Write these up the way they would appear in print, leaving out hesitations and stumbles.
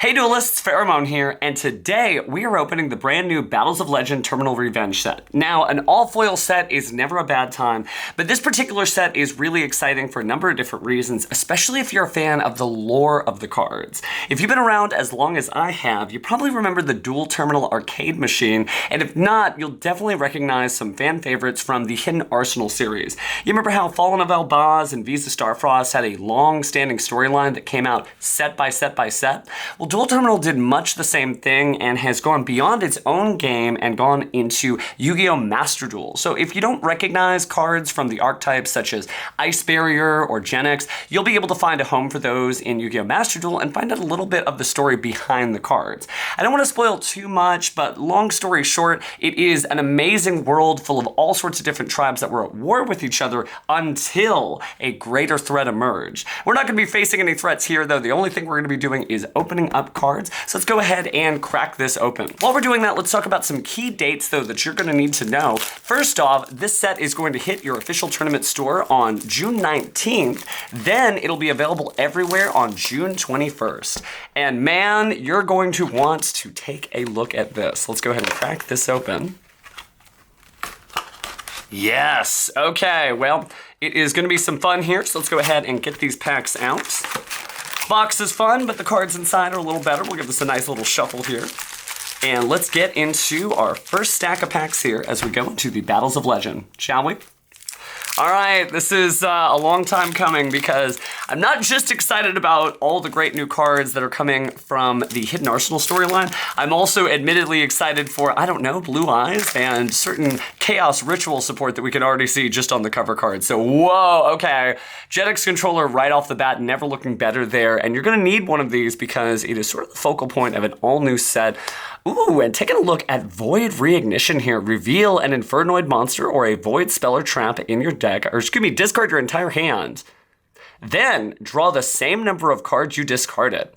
Hey duelists, Pheromone here, and today we are opening the brand new Battles of Legend Terminal Revenge set. Now, an all-foil set is never a bad time, but this particular set is really exciting for a number of different reasons, especially if you're a fan of the lore of the cards. If you've been around as long as I have, you probably remember the dual terminal arcade machine, and if not, you'll definitely recognize some fan favorites from the Hidden Arsenal series. You remember how Fallen of Elbaz and Visa Starfrost had a long-standing storyline that came out set by set by set? Well, Dual Terminal did much the same thing and has gone beyond its own game and gone into Yu-Gi-Oh! Master Duel. So if you don't recognize cards from the archetypes such as Ice Barrier or Genex, you'll be able to find a home for those in Yu-Gi-Oh! Master Duel and find out a little bit of the story behind the cards. I don't want to spoil too much, but long story short, it is an amazing world full of all sorts of different tribes that were at war with each other until a greater threat emerged. We're not going to be facing any threats here, though. The only thing we're going to be doing is opening up cards. So let's go ahead and crack this open. While we're doing that, let's talk about some key dates though that you're going to need to know. First off, this set is going to hit your official tournament store on June 19th. Then it'll be available everywhere on June 21st. And man, you're going to want to take a look at this. Let's go ahead and crack this open. Yes, okay, well, it is going to be some fun here, so let's go ahead and get these packs out. Box is fun, but the cards inside are a little better. We'll give this a nice little shuffle here. And let's get into our first stack of packs here as we go into the Battles of Legend, shall we? All right, this is a long time coming because I'm not just excited about all the great new cards that are coming from the Hidden Arsenal storyline. I'm also admittedly excited for, I don't know, Blue Eyes and certain Chaos Ritual support that we can already see just on the cover card. So, whoa, okay. Genex controller right off the bat, never looking better there. And you're going to need one of these because it is sort of the focal point of an all-new set. Ooh, and taking a look at Void Reignition here. Reveal an Infernoid monster or a Void spell or trap in your deck, or excuse me, discard your entire hand. Then draw the same number of cards you discarded.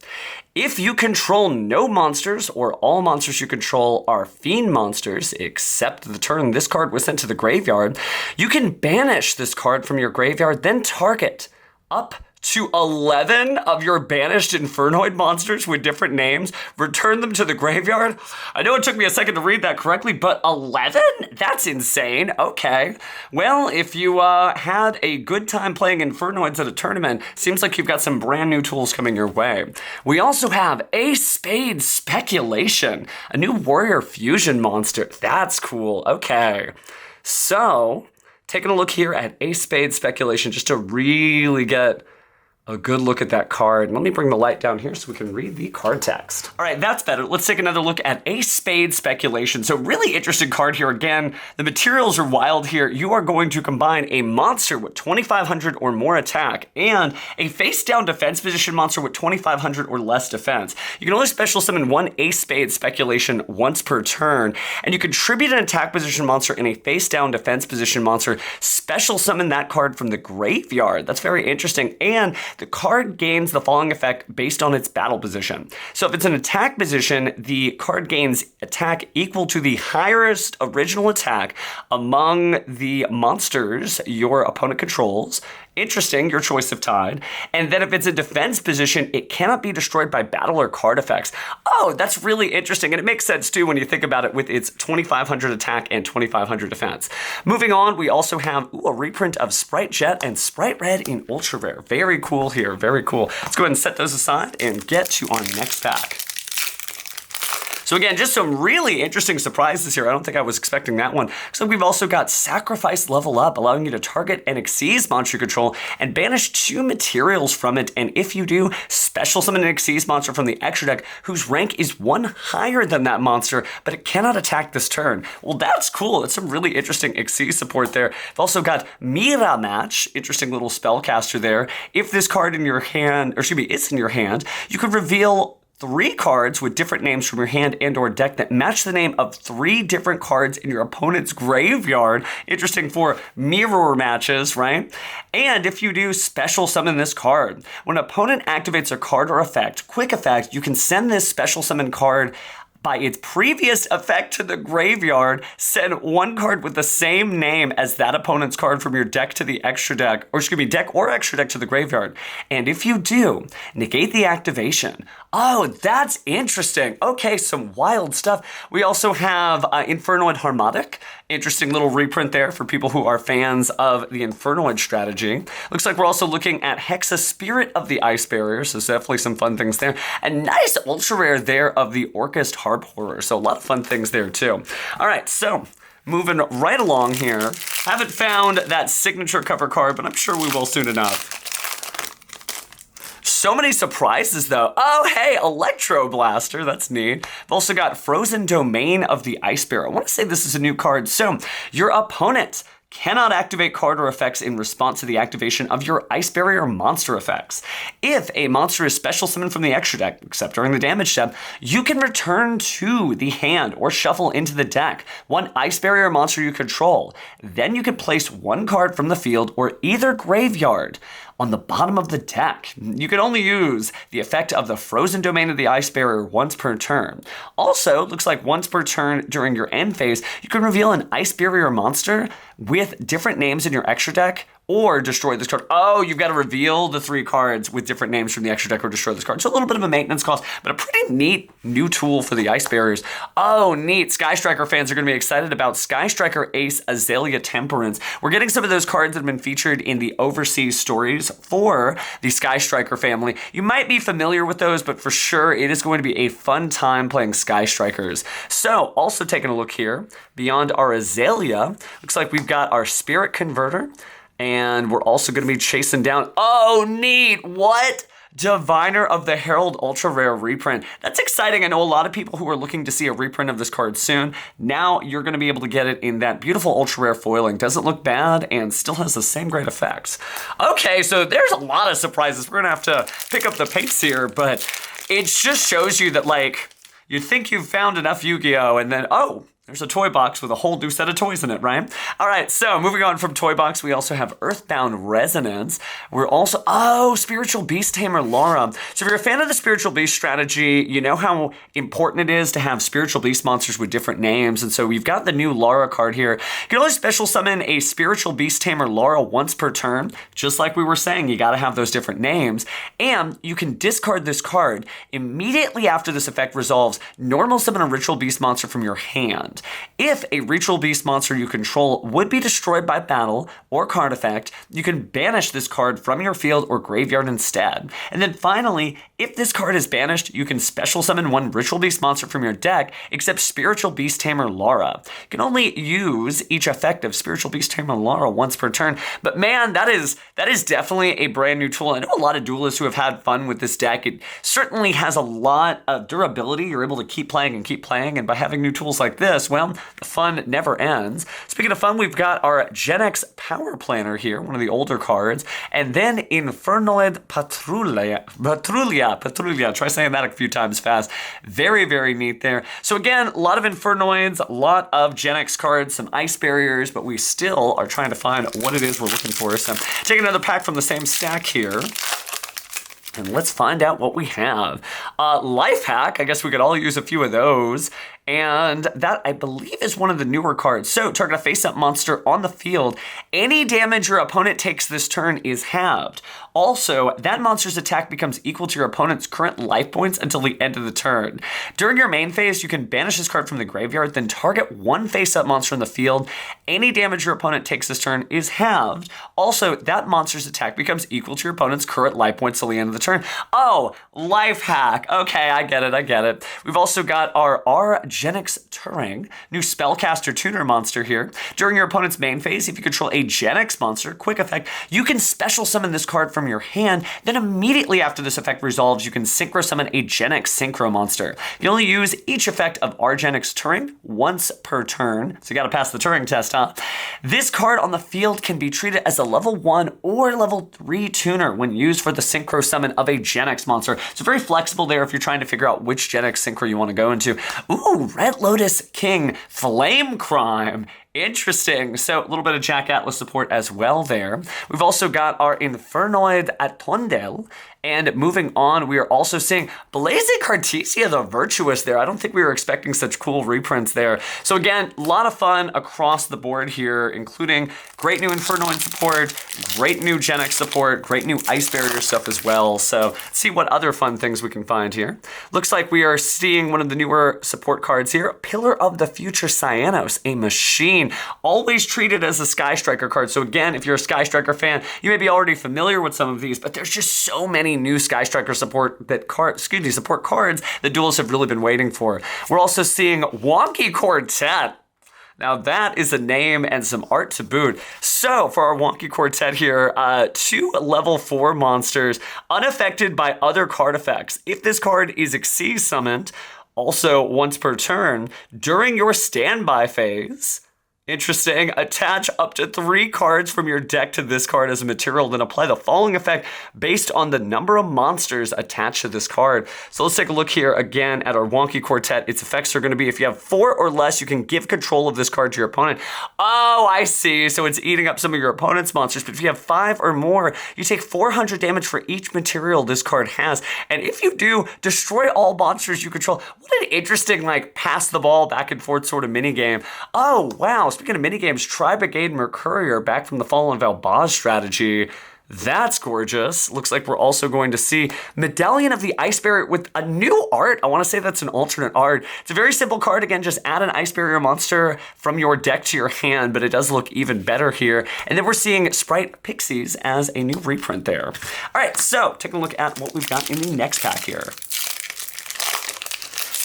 If you control no monsters or all monsters you control are fiend monsters, except the turn this card was sent to the graveyard, you can banish this card from your graveyard, then target up to 11 of your banished Infernoid monsters with different names, return them to the graveyard. I know it took me a second to read that correctly, but 11? That's insane. Okay. Well, if you had a good time playing Infernoids at a tournament, seems like you've got some brand new tools coming your way. We also have Ace Spade Speculation, a new Warrior Fusion monster. That's cool. Okay. So, taking a look here at Ace Spade Speculation just to really get a good look at that card. Let me bring the light down here so we can read the card text. All right, that's better. Let's take another look at Ace Spade Speculation. So really interesting card here. Again, the materials are wild here. You are going to combine a monster with 2,500 or more attack and a face-down defense position monster with 2,500 or less defense. You can only special summon one Ace Spade Speculation once per turn, and you contribute an attack position monster and a face-down defense position monster. Special summon that card from the graveyard. That's very interesting. And the card gains the following effect based on its battle position. So if it's an attack position, the card gains attack equal to the highest original attack among the monsters your opponent controls. Interesting, your choice of tide. And then if it's a defense position, it cannot be destroyed by battle or card effects. Oh, that's really interesting. And it makes sense too when you think about it with its 2,500 attack and 2,500 defense. Moving on, we also have a reprint of Sprite Jet and Sprite Red in Ultra Rare. Very cool here, very cool. Let's go ahead and set those aside and get to our next pack. So again, just some really interesting surprises here. I don't think I was expecting that one. So we've also got Sacrifice Level Up, allowing you to target an Xyz monster you control and banish 2 materials from it. And if you do, special summon an Xyz monster from the extra deck whose rank is 1 higher than that monster, but it cannot attack this turn. Well, that's cool. That's some really interesting Xyz support there. We've also got Mira Match, interesting little spellcaster there. If this card in your hand, or excuse me, it's in your hand, you could reveal 3 cards with different names from your hand and or deck that match the name of 3 different cards in your opponent's graveyard. Interesting for mirror matches, right? And if you do, special summon this card. When an opponent activates a card or effect, quick effect, you can send this special summon card by its previous effect to the graveyard, send 1 card with the same name as that opponent's card from your deck to the extra deck, or excuse me, deck or extra deck to the graveyard. And if you do, negate the activation Oh, that's interesting. Okay, some wild stuff. We also have Infernoid Harmonic. Interesting little reprint there for people who are fans of the Infernoid strategy. Looks like we're also looking at Hexa Spirit of the Ice Barrier, so definitely some fun things there. A nice ultra rare there of the Orcust Harp Horror, so a lot of fun things there too. All right, so moving right along here. Haven't found that signature cover card, but I'm sure we will soon enough. So many surprises though. Oh, hey, Electro Blaster, that's neat. We've also got Frozen Domain of the Ice Bear. I want to say this is a new card. So your opponent cannot activate card or effects in response to the activation of your Ice Barrier monster effects. If a monster is special summoned from the extra deck, except during the damage step, you can return to the hand or shuffle into the deck one Ice Barrier monster you control. Then you can place one card from the field or either graveyard on the bottom of the deck. You can only use the effect of the Frozen Domain of the Ice Barrier once per turn. Also, looks like once per turn during your end phase, you can reveal an Ice Barrier monster with different names in your extra deck or destroy this card. Oh, you've got to reveal the 3 cards with different names from the extra deck or destroy this card. So a little bit of a maintenance cost, but a pretty neat new tool for the Ice Barriers. Oh, neat. Sky Striker fans are going to be excited about Sky Striker Ace Azalea Temperance. We're getting some of those cards that have been featured in the overseas stories for the Sky Striker family. You might be familiar with those, but for sure it is going to be a fun time playing Sky Strikers. So also taking a look here, beyond our Azalea, looks like we've got our Spirit Converter. And we're also going to be chasing down, oh, neat, what? Diviner of the Herald Ultra Rare reprint. That's exciting. I know a lot of people who are looking to see a reprint of this card soon. Now you're going to be able to get it in that beautiful ultra rare foiling. Doesn't look bad and still has the same great effects. Okay, so there's a lot of surprises. We're going to have to pick up the pace here, but it just shows you that, like, you think you've found enough Yu-Gi-Oh! And then, oh, there's a toy box with a whole new set of toys in it, right? All right, so moving on from toy box, we also have Earthbound Resonance. We're also, oh, Spiritual Beast Tamer Laura. So if you're a fan of the Spiritual Beast strategy, you know how important it is to have Spiritual Beast monsters with different names. And so we've got the new Laura card here. You can only special summon a Spiritual Beast Tamer Laura once per turn. Just like we were saying, you got to have those different names. And you can discard this card. Immediately after this effect resolves, normal summon a Ritual Beast monster from your hand. If a Ritual Beast monster you control would be destroyed by battle or card effect, you can banish this card from your field or graveyard instead. And then finally, if this card is banished, you can special summon one Ritual Beast monster from your deck, except Spiritual Beast Tamer Laura. You can only use each effect of Spiritual Beast Tamer Laura once per turn. But man, that is definitely a brand new tool. I know a lot of duelists who have had fun with this deck. It certainly has a lot of durability. You're able to keep playing, and by having new tools like this, well, the fun never ends. Speaking of fun, we've got our Genex Power Planner here, one of the older cards, and then Infernoid Patrulia. Try saying that a few times fast. Very, very neat there. So again, a lot of Infernoids, a lot of Genex cards, some Ice Barriers, but we still are trying to find what it is we're looking for. So take another pack from the same stack here. And let's find out what we have. Life Hack, I guess we could all use a few of those. And that, I believe, is one of the newer cards. So, target a face-up monster on the field. Any damage your opponent takes this turn is halved. Also, that monster's attack becomes equal to your opponent's current life points until the end of the turn. During your main phase, you can banish this card from the graveyard, then target one face-up monster in the field. Any damage your opponent takes this turn is halved. Also, that monster's attack becomes equal to your opponent's current life points till the end of the turn. Oh, Life Hack. Okay, I get it. We've also got our Genex Turing, new Spellcaster Tuner monster here. During your opponent's main phase, if you control a Genex monster, quick effect, you can special summon this card from your hand. Then immediately after this effect resolves, you can synchro summon a Genex Synchro monster. You only use each effect of our Genex Turing once per turn, so you gotta pass the Turing test, huh? This card on the field can be treated as a level 1 or level 3 tuner when used for the synchro summon of a Genex monster. So very flexible there if you're trying to figure out which Genex synchro you want to go into. Ooh, Red Lotus King Flame Crime. Interesting. So a little bit of Jack Atlas support as well there. We've also got our Infernoid Atondel. And moving on, we are also seeing Blazing Cartesia the Virtuous there. I don't think we were expecting such cool reprints there. So again, a lot of fun across the board here, including great new Infernoid support, great new Genex support, great new Ice Barrier stuff as well. So let's see what other fun things we can find here. Looks like we are seeing one of the newer support cards here, Pillar of the Future Cyanos, a machine, always treated as a Sky Striker card. So again, if you're a Sky Striker fan, you may be already familiar with some of these, but there's just so many new Sky Striker support cards that duelists have really been waiting for. We're also seeing Wonky Quartet. Now that is a name and some art to boot. So for our Wonky Quartet here, 2 level 4 monsters unaffected by other card effects. If this card is Xyz summoned, also once per turn, during your standby phase, interesting, attach up to 3 cards from your deck to this card as a material, then apply the following effect based on the number of monsters attached to this card. So let's take a look here again at our Wonky Quartet. Its effects are going to be, if you have 4 or less, you can give control of this card to your opponent. Oh, I see. So it's eating up some of your opponent's monsters, but if you have 5 or more, you take 400 damage for each material this card has. And if you do, destroy all monsters you control. What an interesting, like, pass the ball back and forth sort of mini game. Oh, wow. Speaking of minigames, Tri-Brigade Mercurier back from the Fallen Valbaz strategy. That's gorgeous. Looks like we're also going to see Medallion of the Ice Barrier with a new art. I want to say that's an alternate art. It's a very simple card. Again, just add an Ice Barrier monster from your deck to your hand, but it does look even better here. And then we're seeing Sprite Pixies as a new reprint there. All right, so taking a look at what we've got in the next pack here.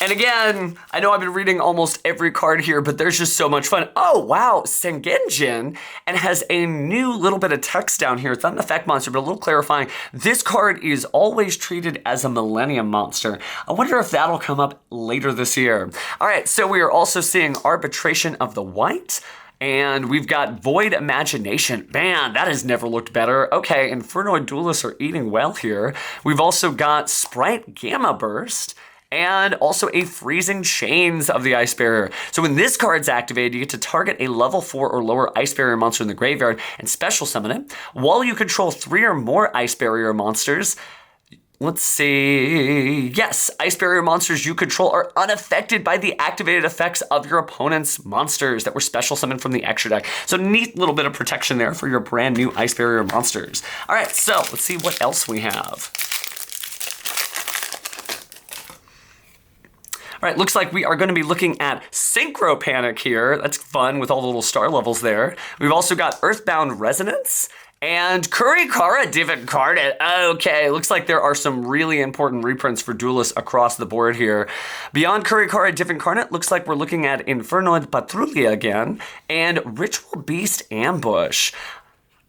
And again, I know I've been reading almost every card here, but there's just so much fun. Oh, wow, Sengenjin, and has a new little bit of text down here. It's not an effect monster, but a little clarifying. This card is always treated as a Millennium monster. I wonder if that'll come up later this year. All right, so we are also seeing Arbitration of the White. And we've got Void Imagination. Man, that has never looked better. Okay, Infernoid Duelists are eating well here. We've also got Sprite Gamma Burst, and also a Freezing Chains of the Ice Barrier. So when this card's activated, you get to target a level 4 or lower Ice Barrier monster in the graveyard and special summon it. While you control 3 or more Ice Barrier monsters, let's see. Yes, Ice Barrier monsters you control are unaffected by the activated effects of your opponent's monsters that were special summoned from the extra deck. So neat little bit of protection there for your brand new Ice Barrier monsters. All right, so let's see what else we have. All right, looks like we are going to be looking at Synchro Panic here. That's fun with all the little star levels there. We've also got Earthbound Resonance and Kurikara Div Incarnate. Okay, looks like there are some really important reprints for duelists across the board here. Beyond Kurikara Div Incarnate, looks like we're looking at Infernoid Patrulia again and Ritual Beast Ambush.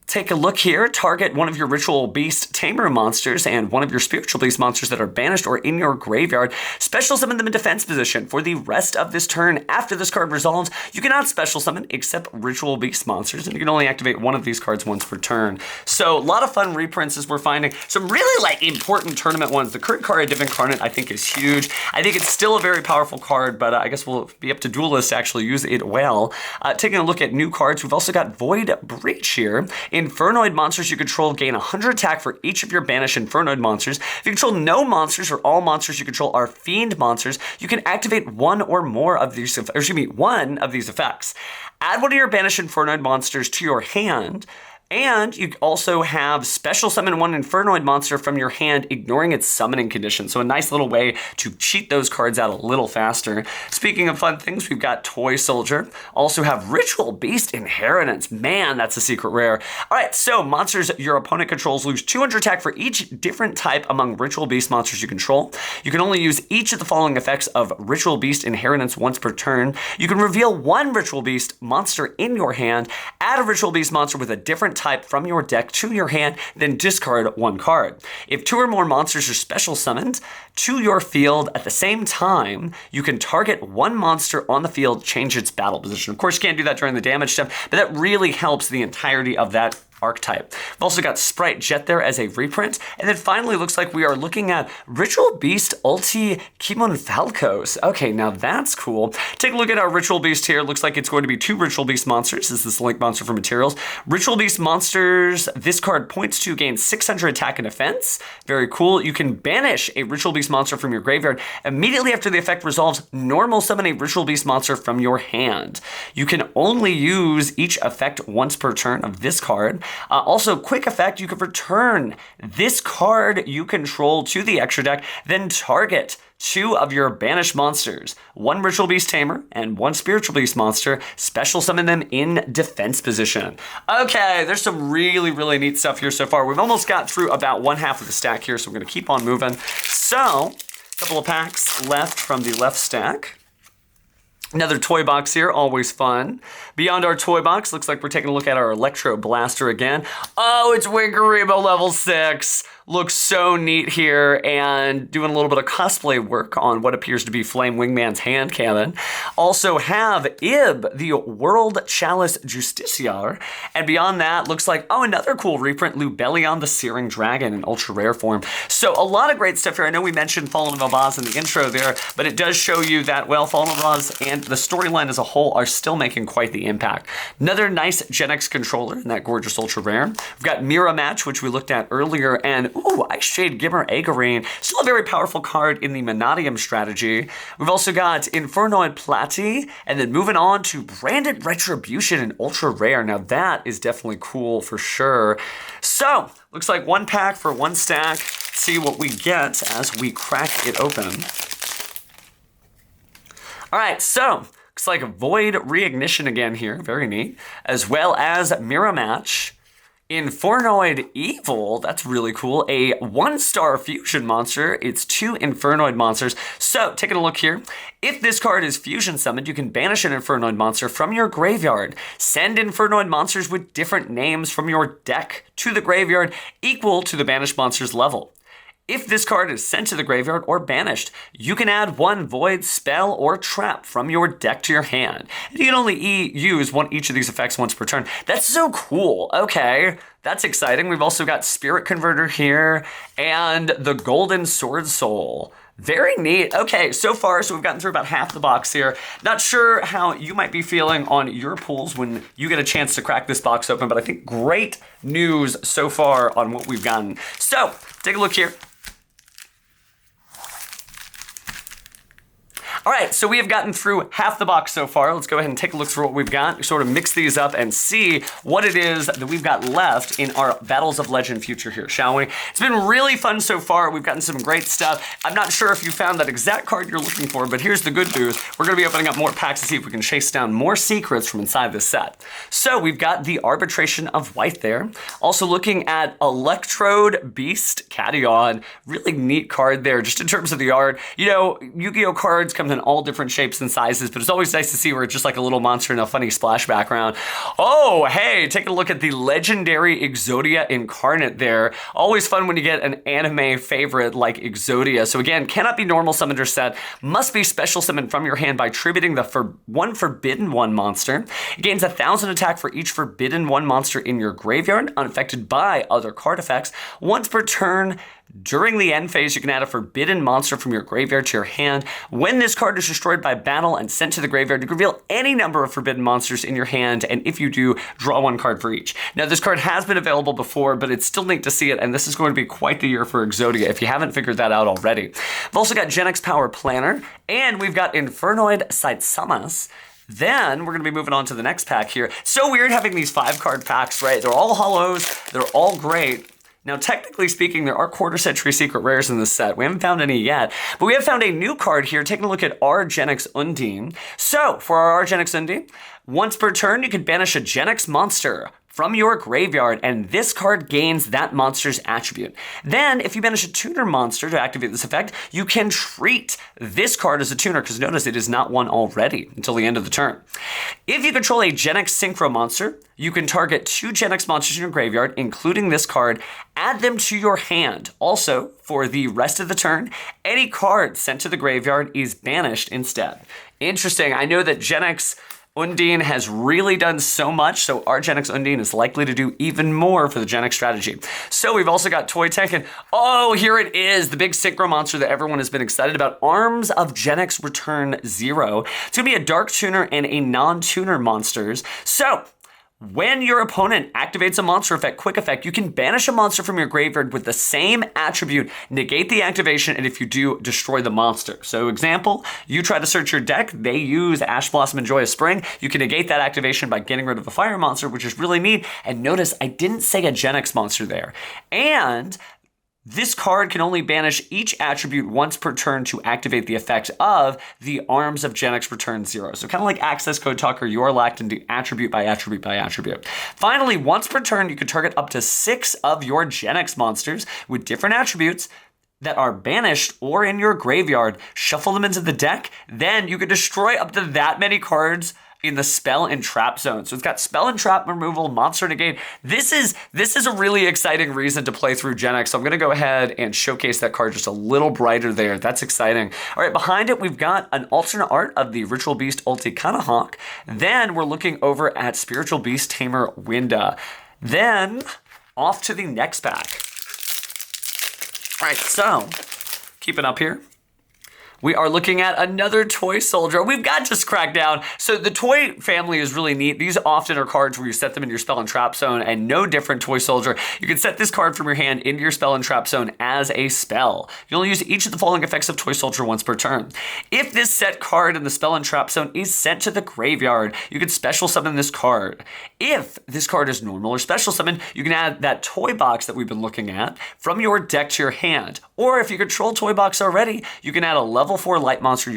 Take a look here. Target one of your Ritual Beast Tamer monsters and one of your Spiritual Beast monsters that are banished or in your graveyard. Special summon them in defense position for the rest of this turn. After this card resolves, you cannot special summon except Ritual Beast monsters, and you can only activate one of these cards once per turn. So a lot of fun reprints as we're finding. Some really like important tournament ones. The Kurikara Div Incarnate I think is huge. I think it's still a very powerful card, but I guess we'll be up to duelists to actually use it well. Taking a look at new cards, we've also got Void Breach here. Infernoid monsters you control gain 100 attack for each of your banished Infernoid monsters. If you control no monsters or all monsters you control are Fiend monsters, you can activate one or more of these, one of these effects. Add one of your banished Infernoid monsters to your hand. And you also have special summon one Infernoid monster from your hand, ignoring its summoning condition. So a nice little way to cheat those cards out a little faster. Speaking of fun things, we've got Toy Soldier. Also have Ritual Beast Inheritance. Man, that's a secret rare. All right, so monsters your opponent controls lose 200 attack for each different type among Ritual Beast monsters you control. You can only use each of the following effects of Ritual Beast Inheritance once per turn. You can reveal one Ritual Beast monster in your hand, add a Ritual Beast monster with a different type from your deck to your hand, then discard one card. If 2 or more monsters are special summoned to your field at the same time, you can target one monster on the field, change its battle position. Of course, you can't do that during the damage step, but that really helps the entirety of that archetype. We've also got Sprite Jet there as a reprint. And then finally, looks like we are looking at Ritual Beast Ulti Kimon Falcos. Okay, now that's cool. Take a look at our Ritual Beast here. Looks like it's going to be 2 Ritual Beast monsters. This is the Link monster for materials. Ritual Beast monsters, this card points to gain 600 attack and defense. Very cool. You can banish a Ritual Beast monster from your graveyard. Immediately after the effect resolves, normal summon a Ritual Beast monster from your hand. You can only use each effect once per turn of this card. Also, quick effect, you can return this card you control to the extra deck, then target 2 of your banished monsters, 1 Ritual Beast Tamer and 1 Spiritual Beast monster, special summon them in defense position. Okay, there's some really, really neat stuff here so far. We've almost got through about 1/2 of the stack here, so we're gonna keep on moving. So, a couple of packs left from the left stack. Another toy box here, always fun. Beyond our toy box, looks like we're taking a look at our Electro Blaster again. Oh, it's Winkarimo level 6. Looks so neat here, and doing a little bit of cosplay work on what appears to be Flame Wingman's hand cannon. Also have Ib, the World Chalice Justiciar. And beyond that, looks like, oh, another cool reprint, Lubellion the Searing Dragon in ultra rare form. So a lot of great stuff here. I know we mentioned Fallen of Elbaz in the intro there, but it does show you that, well, Fallen of Elbaz and the storyline as a whole are still making quite the impact. Another nice Genex controller in that gorgeous ultra rare. We've got Mirror Match, which we looked at earlier, and ooh, Ice Shade Gimmer Agarine. Still a very powerful card in the Monadium strategy. We've also got Infernoid Platy, and then moving on to Branded Retribution in ultra rare. Now that is definitely cool for sure. So, looks like 1 pack for 1 stack. Let's see what we get as we crack it open. All right, so looks like a Void Reignition again here, very neat, as well as Mirror Match. Infernoid Evil, that's really cool. A 1-star fusion monster. It's 2 Infernoid monsters. So, taking a look here. If this card is fusion summoned, you can banish an Infernoid monster from your graveyard. Send Infernoid monsters with different names from your deck to the graveyard equal to the banished monster's level. If this card is sent to the graveyard or banished, you can add 1 void, spell, or trap from your deck to your hand. And you can only use each of these effects once per turn. That's so cool. Okay, that's exciting. We've also got Spirit Converter here and the Golden Sword Soul. Very neat. Okay, so far, so we've gotten through about half the box here. Not sure how you might be feeling on your pools when you get a chance to crack this box open, but I think great news so far on what we've gotten. So, take a look here. All right, so we have gotten through half the box so far. Let's go ahead and take a look through what we've got, sort of mix these up and see what it is that we've got left in our Battles of Legend future here, shall we? It's been really fun so far. We've gotten some great stuff. I'm not sure if you found that exact card you're looking for, but here's the good news. We're gonna be opening up more packs to see if we can chase down more secrets from inside this set. So we've got the Arbitration of White there. Also looking at Electrode Beast Catyon. Really neat card there, just in terms of the art. You know, Yu-Gi-Oh cards come in all different shapes and sizes, but it's always nice to see where it's just like a little monster in a funny splash background. Oh, hey, take a look at the legendary Exodia Incarnate there. Always fun when you get an anime favorite like Exodia. So again, cannot be normal summoned or set, must be special summoned from your hand by tributing the one Forbidden One monster. It gains 1,000 attack for each Forbidden One monster in your graveyard, unaffected by other card effects. Once per turn, during the end phase, you can add a forbidden monster from your graveyard to your hand. When this card is destroyed by battle and sent to the graveyard, you can reveal any number of forbidden monsters in your hand, and if you do, draw 1 card for each. Now, this card has been available before, but it's still neat to see it, and this is going to be quite the year for Exodia if you haven't figured that out already. We've also got Genex Power Planner, and we've got Infernoid Saitsamas. Then we're going to be moving on to the next pack here. So weird having these 5-card packs, right? They're all hollows, they're all great. Now, technically speaking, there are quarter-century secret rares in this set. We haven't found any yet, but we have found a new card here, taking a look at our Genex Undine. So, for our Genex Undine, once per turn, you can banish a Genex monster from your graveyard, and this card gains that monster's attribute. Then, if you banish a tuner monster to activate this effect, you can treat this card as a tuner, because notice it is not one already until the end of the turn. If you control a Genex Synchro monster, you can target 2 Genex monsters in your graveyard, including this card, add them to your hand. Also, for the rest of the turn, any card sent to the graveyard is banished instead. Interesting. I know that Genex Undine has really done so much, so our Genex Undine is likely to do even more for the Genex strategy. So we've also got Toy Tank, and oh, here it is, the big Synchro monster that everyone has been excited about, Arms of Genex Return 0. It's going to be a Dark Tuner and a non-tuner monsters. So when your opponent activates a monster effect, quick effect, you can banish a monster from your graveyard with the same attribute, negate the activation, and if you do, destroy the monster. So example, you try to search your deck, they use Ash Blossom and Joyous Spring, you can negate that activation by getting rid of a fire monster, which is really neat. And notice I didn't say a Genex monster there. And this card can only banish each attribute once per turn to activate the effect of the Arms of Genex Return 0. So kind of like Access Code Talker, you're locked into attribute by attribute by attribute. Finally, once per turn, you can target up to 6 of your Genex monsters with different attributes that are banished or in your graveyard. Shuffle them into the deck, then you can destroy up to that many cards in the spell and trap zone. So it's got spell and trap removal, monster negate. This is a really exciting reason to play through Genex. So I'm gonna go ahead and showcase that card just a little brighter there. That's exciting. All right, behind it, we've got an alternate art of the Ritual Beast Ulti Kanahawk. Then we're looking over at Spiritual Beast Tamer Winda. Then off to the next pack. All right, so keeping up here. We are looking at another Toy Soldier. We've got just cracked down. So the Toy family is really neat. These often are cards where you set them in your spell and trap zone, and no different Toy Soldier. You can set this card from your hand into your spell and trap zone as a spell. You only use each of the following effects of Toy Soldier once per turn. If this set card in the spell and trap zone is sent to the graveyard, you can special summon this card. If this card is normal or special summon, you can add that toy box that we've been looking at from your deck to your hand. Or if you control toy box already, you can add a level 4 light monster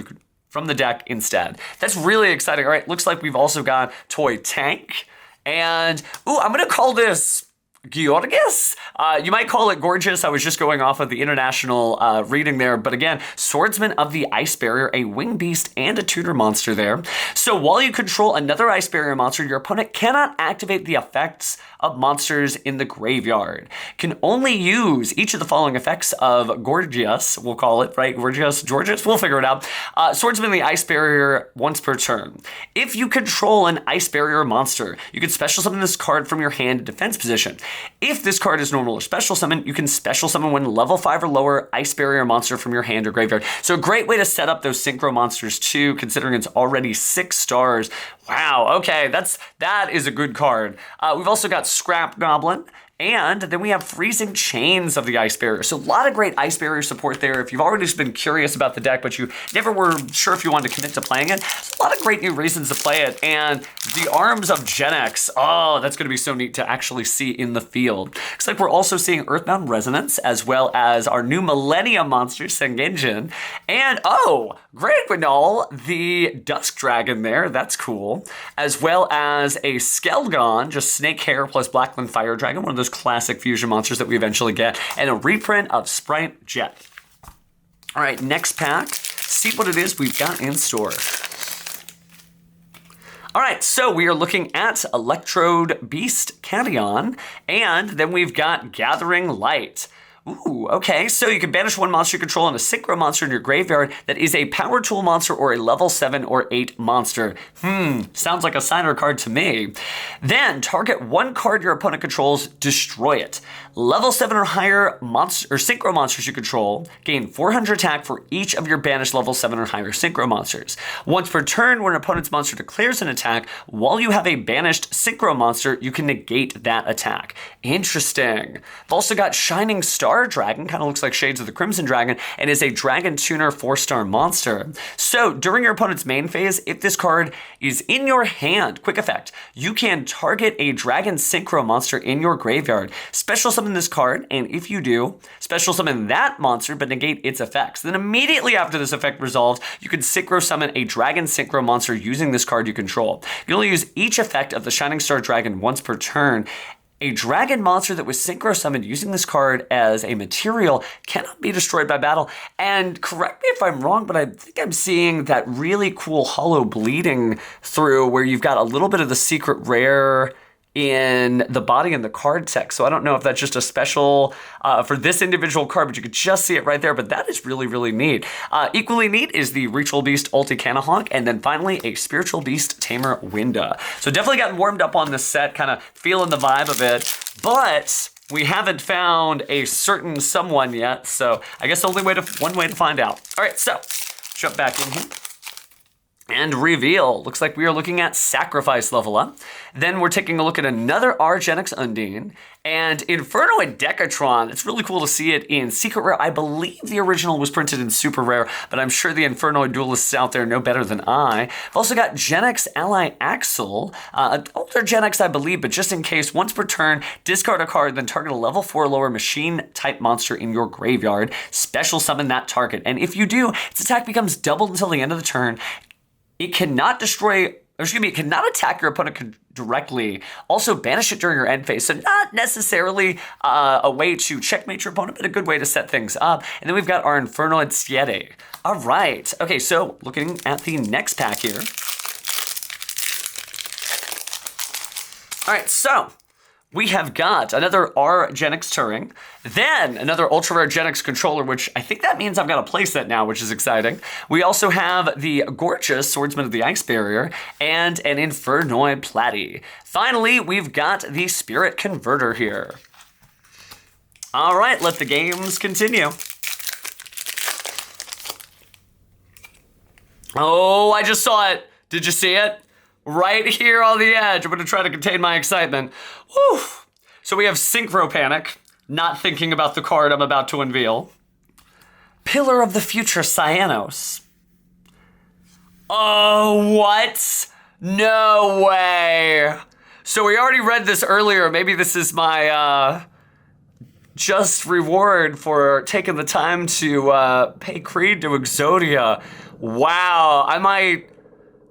from the deck instead. That's really exciting. All right, looks like we've also got Toy Tank. And, ooh, I'm gonna call this Georgius? You might call it Gorgeous. I was just going off of the international reading there. But again, Swordsman of the Ice Barrier, a Wing Beast, and a Tutor monster there. So while you control another Ice Barrier monster, your opponent cannot activate the effects of monsters in the graveyard. Can only use each of the following effects of Gorgeous, we'll call it, right? Gorgeous, we'll figure it out. Swordsman of the Ice Barrier once per turn. If you control an Ice Barrier monster, you can special summon this card from your hand in defense position. If this card is normal or special summon, you can special summon one level 5 or lower Ice Barrier monster from your hand or graveyard. So a great way to set up those Synchro monsters too, considering it's already 6 stars. Wow, okay, that is a good card. We've also got Scrap Goblin. And then we have Freezing Chains of the Ice Barrier. So a lot of great Ice Barrier support there. If you've already just been curious about the deck, but you never were sure if you wanted to commit to playing it, there's a lot of great new reasons to play it. And the Arms of Genex, oh, that's gonna be so neat to actually see in the field. Looks like we're also seeing Earthbound Resonance, as well as our new Millennium monster, Sengenjin. And oh, Great Gwynol, the Dusk Dragon there, that's cool. As well as a Skelgon, just Snake Hair plus Blackland Fire Dragon, one of those classic fusion monsters that we eventually get, and a reprint of Sprite Jet. All right, next pack. See what it is we've got in store. All right, so we are looking at Electrode Beast Catiyon, and then we've got Gathering Light. Ooh, okay, so you can banish one monster you control and a Synchro monster in your graveyard that is a Power Tool monster or a level 7 or 8 monster. Sounds like a signer card to me. Then target one card your opponent controls, destroy it. Level 7 or higher monster or Synchro monsters you control gain 400 attack for each of your banished level 7 or higher Synchro monsters. Once per turn, when an opponent's monster declares an attack, while you have a banished Synchro monster, you can negate that attack. Interesting. I've also got Shining Star Dragon, kind of looks like Shades of the Crimson Dragon, and is a Dragon Tuner 4-star monster. So during your opponent's main phase, if this card is in your hand, quick effect, you can target a Dragon Synchro monster in your graveyard, special summon this card, and if you do, special summon that monster but negate its effects. Then immediately after this effect resolves, you can Synchro summon a Dragon Synchro monster using this card you control. You can only use each effect of the Shining Star Dragon once per turn. A dragon monster that was Synchro summoned using this card as a material cannot be destroyed by battle. And correct me if I'm wrong, but I think I'm seeing that really cool hollow bleeding through where you've got a little bit of the secret rare in the body and the card text. So I don't know if that's just a special for this individual card, but you could just see it right there. But that is really, really neat. Equally neat is the Ritual Beast Ulti Canahawk, and then finally a Spiritual Beast Tamer Winda. So definitely gotten warmed up on this set, kind of feeling the vibe of it. But we haven't found a certain someone yet, so I guess only one way to find out. All right, so jump back in here. And reveal. Looks like we are looking at Sacrifice level up. Then we're taking a look at another Genex Undine and Infernoid Decatron. It's really cool to see it in Secret Rare. I believe the original was printed in Super Rare, but I'm sure the Infernoid duelists out there know better than I. I've also got Genex Ally Axel, an older Genex, I believe, but just in case, once per turn, discard a card, then target a level 4 or lower machine-type monster in your graveyard. Special summon that target, and if you do, its attack becomes doubled until the end of the turn. It cannot it cannot attack your opponent directly. Also, banish it during your end phase. So not necessarily a way to checkmate your opponent, but a good way to set things up. And then we've got our Infernoid Siete. All right. Okay, so looking at the next pack here. All right, so we have got another Genex Turing, then another Ultra Rare Genex Controller, which I think that means I've got a playset now, which is exciting. We also have the gorgeous Swordsman of the Ice Barrier and an Infernoid Platy. Finally, we've got the Spirit Converter here. All right, let the games continue. Oh, I just saw it. Did you see it? Right here on the edge. I'm going to try to contain my excitement. Whew. So we have Synchro Panic, not thinking about the card I'm about to unveil. Pillar of the Future Cyanos. Oh, what? No way. So we already read this earlier. Maybe this is my just reward for taking the time to pay creed to Exodia. Wow, I might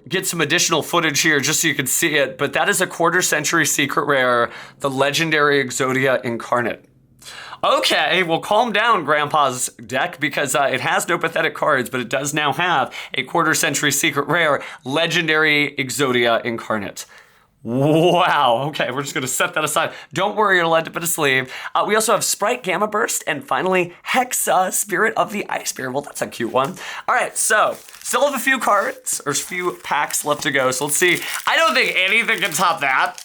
get some additional footage here just so you can see it, but that is a quarter-century secret rare, the legendary Exodia Incarnate. Okay, well, calm down, Grandpa's deck, because it has no pathetic cards, but it does now have a quarter-century secret rare, legendary Exodia Incarnate. Wow, okay, we're just gonna set that aside. Don't worry, it'll end up in a sleeve. We also have Sprite Gamma Burst, and finally, Hexa, Spirit of the Ice Bear. Well, that's a cute one. All right, so, still have a few cards, or a few packs left to go, so let's see. I don't think anything can top that.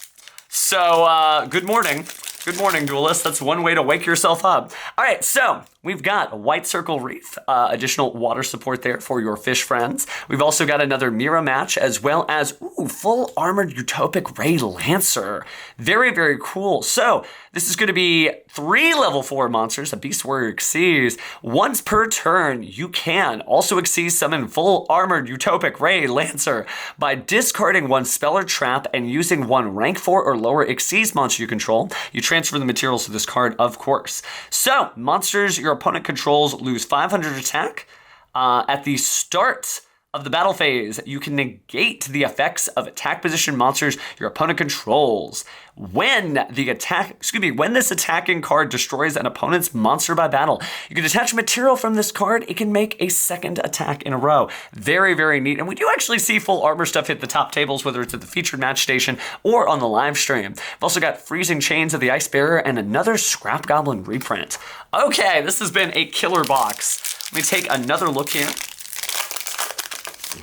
So, good morning. Good morning, duelists. That's one way to wake yourself up. All right, so we've got a White Circle Reef, additional water support there for your fish friends. We've also got another Mira Match, as well as, full armored Utopic Ray Lancer. Very, very cool. So this is going to be 3 level 4 monsters, a Beast Warrior Xyz. Once per turn, you can also Xyz summon full armored Utopic Ray Lancer by discarding 1 spell or trap and using 1 rank 4 or lower Xyz monster you control. You transfer the materials to this card, of course. So, monsters your opponent controls lose 500 attack. At the start of the battle phase, you can negate the effects of attack position monsters your opponent controls. When this attacking card destroys an opponent's monster by battle, you can detach material from this card. It can make a second attack in a row. Very, very neat. And we do actually see full armor stuff hit the top tables, whether it's at the featured match station or on the live stream. We've also got Freezing Chains of the Ice Bearer and another Scrap Goblin reprint. Okay, this has been a killer box. Let me take another look here.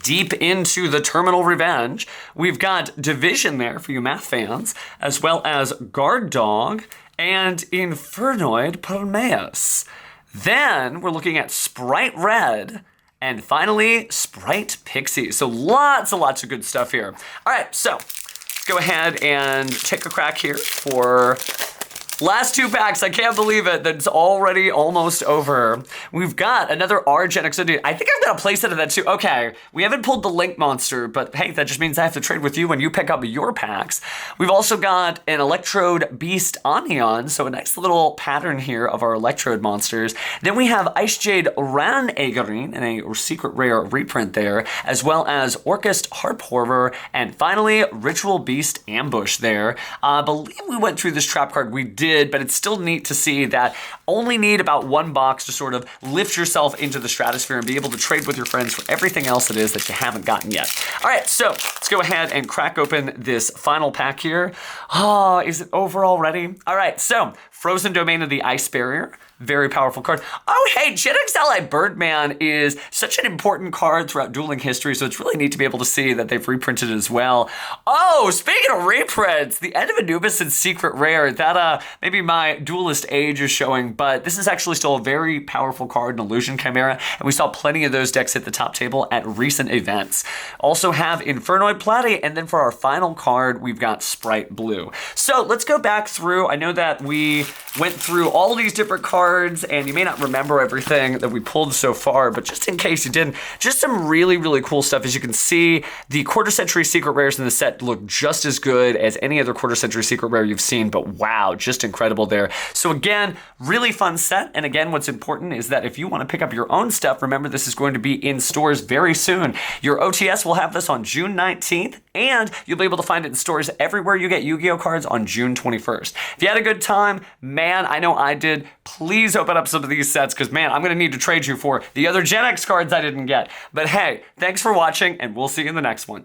Deep into the Terminal Revenge, we've got Division there for you math fans, as well as Guard Dog and Infernoid Prometheus. Then we're looking at Sprite Red, and finally Sprite Pixie. So lots of good stuff here. All right, so let's go ahead and take a crack here for last 2 packs. I can't believe it. That's already almost over. We've got another Genex Undine. I think I've got a playset of that too. Okay, we haven't pulled the Link monster, but hey, that just means I have to trade with you when you pick up your packs. We've also got an Electrode Beast Onion, so a nice little pattern here of our Electrode monsters. Then we have Ice Jade Ran Agarine and a secret rare reprint there, as well as Orchest Harp Horror, and finally Ritual Beast Ambush there. I believe we went through this trap card. We did. did, but it's still neat to see that only need about one box to sort of lift yourself into the stratosphere and be able to trade with your friends for everything else it is that you haven't gotten yet. All right, so let's go ahead and crack open this final pack here. Oh, is it over already? All right, so Frozen Domain of the Ice Barrier. Very powerful card. Oh, hey, Genex Ally Birdman is such an important card throughout dueling history, so it's really neat to be able to see that they've reprinted it as well. Oh, speaking of reprints, the End of Anubis and Secret Rare. That, maybe my duelist age is showing, but this is actually still a very powerful card, an Illusion Chimera, and we saw plenty of those decks hit the top table at recent events. Also have Infernoid Platy, and then for our final card, we've got Sprite Blue. So let's go back through. I know that we went through all these different cards, and you may not remember everything that we pulled so far, but just in case you didn't, just some really, really cool stuff. As you can see, the quarter century secret rares in the set look just as good as any other quarter century secret rare you've seen, but wow, just incredible there. So again, really fun set, and again, what's important is that if you want to pick up your own stuff, remember this is going to be in stores very soon. Your OTS will have this on June 19th, and you'll be able to find it in stores everywhere you get Yu-Gi-Oh cards on June 21st. If you had a good time, man, I know I did. Please open up some of these sets because, man, I'm going to need to trade you for the other Genex cards I didn't get. But hey, thanks for watching, and we'll see you in the next one.